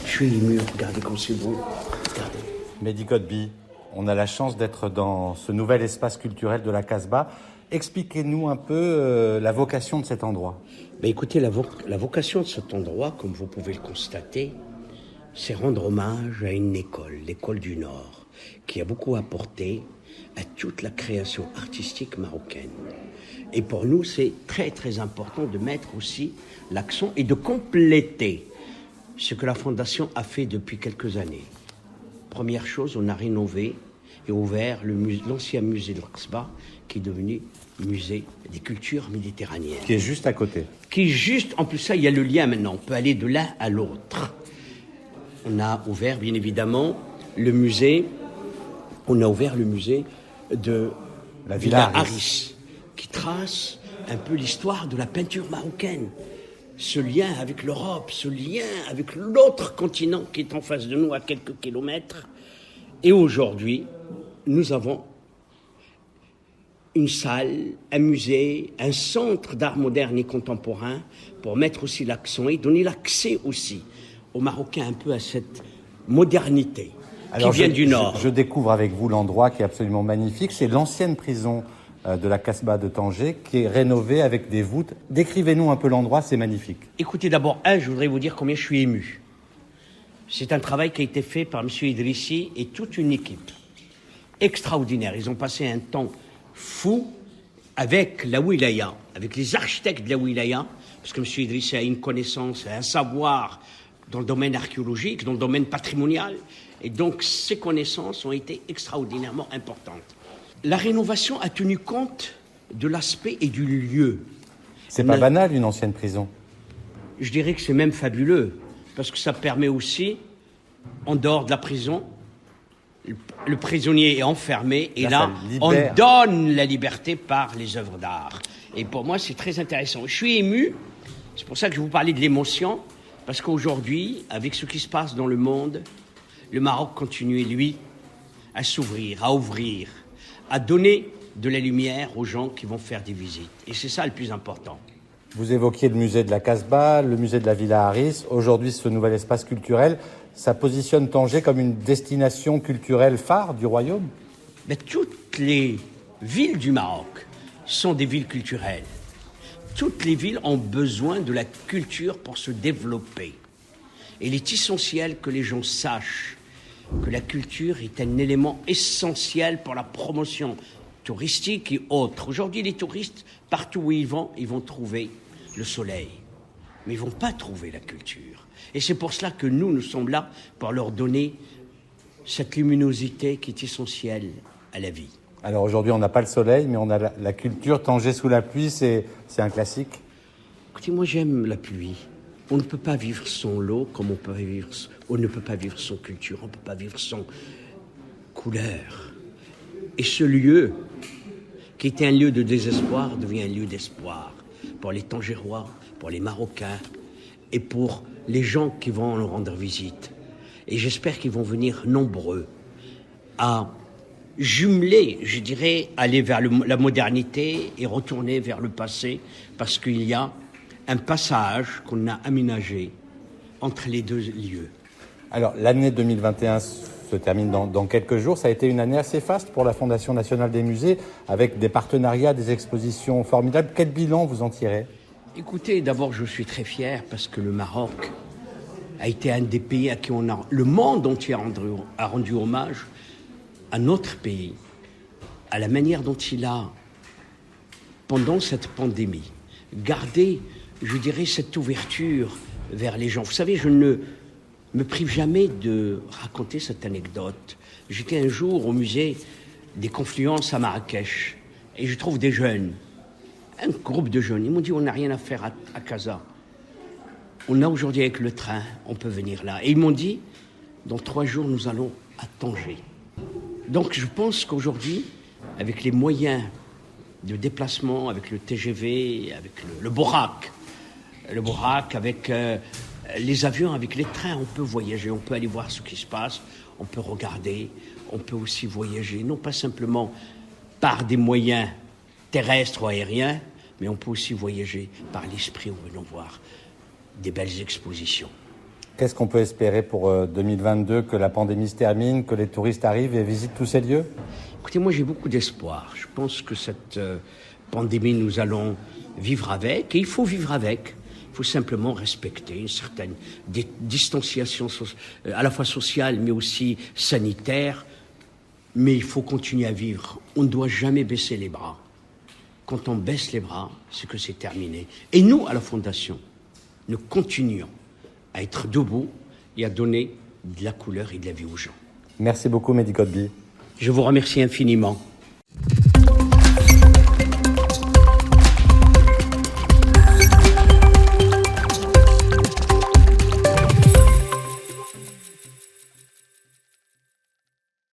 Je suis ému, regardez comme c'est beau. Regardez. Mehdi Godbi, on a la chance d'être dans ce nouvel espace culturel de la Casbah. Expliquez-nous un peu la vocation de cet endroit. Écoutez, la vocation de cet endroit, comme vous pouvez le constater, c'est rendre hommage à une école, l'école du Nord, qui a beaucoup apporté à toute la création artistique marocaine. Et pour nous, c'est très très important de mettre aussi l'accent et de compléter ce que la Fondation a fait depuis quelques années. Première chose, on a rénové et ouvert l'ancien musée de l'Aqsba, qui est devenu musée des cultures méditerranéennes. Qui est juste à côté. Qui est juste, en plus ça, il y a le lien maintenant, on peut aller de l'un à l'autre. On a ouvert, bien évidemment, le musée de la Villa Harris, qui trace un peu l'histoire de la peinture marocaine. Ce lien avec l'Europe, ce lien avec l'autre continent qui est en face de nous à quelques kilomètres. Et aujourd'hui, nous avons une salle, un musée, un centre d'art moderne et contemporain pour mettre aussi l'accent et donner l'accès aussi aux Marocains un peu à cette modernité qui vient du Nord. Je découvre avec vous l'endroit qui est absolument magnifique. C'est l'ancienne prison de la Casbah de Tanger qui est rénovée avec des voûtes. Décrivez-nous un peu l'endroit, c'est magnifique. Écoutez, d'abord, je voudrais vous dire combien je suis ému. C'est un travail qui a été fait par M. Idrissi et toute une équipe extraordinaire. Ils ont passé un temps fou avec la wilaya, avec les architectes de la wilaya, parce que M. Idrissi a une connaissance, un savoir dans le domaine archéologique, dans le domaine patrimonial, et donc ces connaissances ont été extraordinairement importantes. La rénovation a tenu compte de l'aspect et du lieu. C'est pas banal, une ancienne prison. Je dirais que c'est même fabuleux, parce que ça permet aussi, en dehors de la prison, le prisonnier est enfermé, et là on donne la liberté par les œuvres d'art. Et pour moi, c'est très intéressant. Je suis ému, c'est pour ça que je vous parlais de l'émotion, parce qu'aujourd'hui, avec ce qui se passe dans le monde, le Maroc continue, lui, à s'ouvrir, à ouvrir, à donner de la lumière aux gens qui vont faire des visites. Et c'est ça le plus important. Vous évoquiez le musée de la Casbah, le musée de la Villa Harris. Aujourd'hui, ce nouvel espace culturel, ça positionne Tanger comme une destination culturelle phare du royaume ? Toutes les villes du Maroc sont des villes culturelles. Toutes les villes ont besoin de la culture pour se développer. Et il est essentiel que les gens sachent que la culture est un élément essentiel pour la promotion touristique et autres. Aujourd'hui, les touristes, partout où ils vont trouver le soleil. Mais ils ne vont pas trouver la culture. Et c'est pour cela que nous sommes là pour leur donner cette luminosité qui est essentielle à la vie. Alors aujourd'hui, on n'a pas le soleil, mais on a la culture. Tanger sous la pluie, c'est un classique. Écoutez, moi j'aime la pluie. On ne peut pas vivre sans l'eau comme on ne peut pas vivre sans culture, on ne peut pas vivre sans couleur. Et ce lieu, qui était un lieu de désespoir, devient un lieu d'espoir pour les Tangérois, pour les Marocains et pour les gens qui vont nous rendre visite. Et j'espère qu'ils vont venir nombreux à jumeler, je dirais, aller vers la modernité et retourner vers le passé, parce qu'il y a un passage qu'on a aménagé entre les deux lieux. Alors, l'année 2021 se termine dans quelques jours. Ça a été une année assez faste pour la Fondation nationale des musées, avec des partenariats, des expositions formidables. Quel bilan vous en tirez ? Écoutez, d'abord, je suis très fier parce que le Maroc a été un des pays à qui le monde entier a rendu hommage à notre pays, à la manière dont il a, pendant cette pandémie, gardé, je dirais, cette ouverture vers les gens. Vous savez, je ne me prive jamais de raconter cette anecdote. J'étais un jour au musée des Confluences à Marrakech et je trouve des jeunes, un groupe de jeunes. Ils m'ont dit, on n'a rien à faire à Casa. On a aujourd'hui avec le train, on peut venir là. Et ils m'ont dit, dans 3 jours, nous allons à Tanger. Donc je pense qu'aujourd'hui, avec les moyens de déplacement, avec le TGV, avec le Borak, avec les avions, avec les trains, on peut voyager, on peut aller voir ce qui se passe, on peut regarder, on peut aussi voyager, non pas simplement par des moyens terrestres ou aériens, mais on peut aussi voyager par l'esprit en venant voir des belles expositions. Qu'est-ce qu'on peut espérer pour 2022, que la pandémie se termine, que les touristes arrivent et visitent tous ces lieux? Écoutez, moi j'ai beaucoup d'espoir. Je pense que cette pandémie, nous allons vivre avec, et il faut vivre avec. Il faut simplement respecter une certaine distanciation à la fois sociale mais aussi sanitaire. Mais il faut continuer à vivre. On ne doit jamais baisser les bras. Quand on baisse les bras, c'est que c'est terminé. Et nous, à la Fondation, nous continuons à être debout et à donner de la couleur et de la vie aux gens. Merci beaucoup, Mehdi Kotbi. Je vous remercie infiniment.